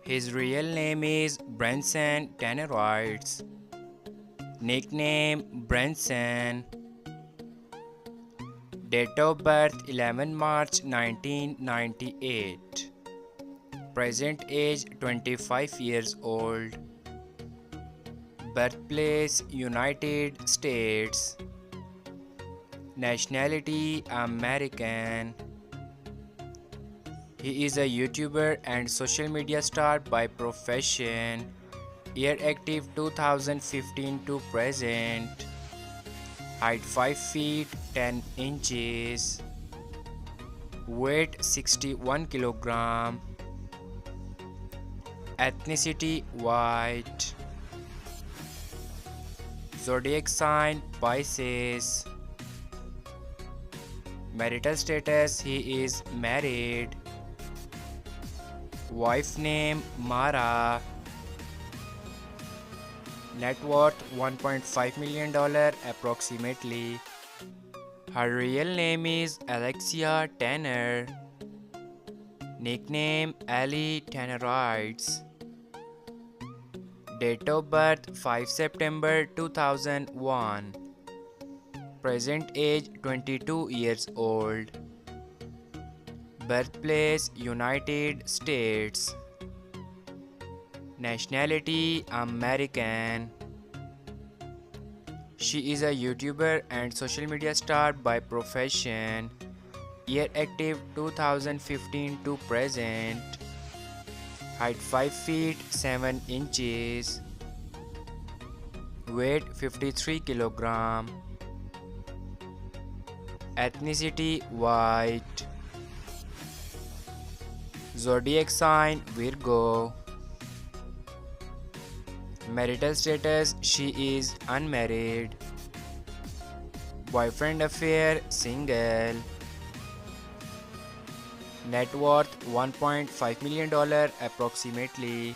His real name is Branson Tannerites. Nickname Branson. Date of birth 11 March 1998. Present age 25 years old. Birthplace United States. Nationality American. He is a YouTuber and social media star by profession. Year active 2015 to present. Height 5 feet 10 inches. Weight 61 kilogram. Ethnicity white. Zodiac sign Pisces. Marital status he is married. Wife name Mara. Net worth $1.5 million approximately. Her real name is Alexia Tanner. Nickname Allie Tannerites. Date of birth 5 September 2001. Present age 22 years old. Birthplace United States. Nationality American. She is a YouTuber and social media star by profession. Year active 2015 to present. Height 5 feet 7 inches. Weight 53 kilogram. Ethnicity white. Zodiac sign Virgo. Marital status she is unmarried. Boyfriend affair single. Net worth $1.5 million approximately.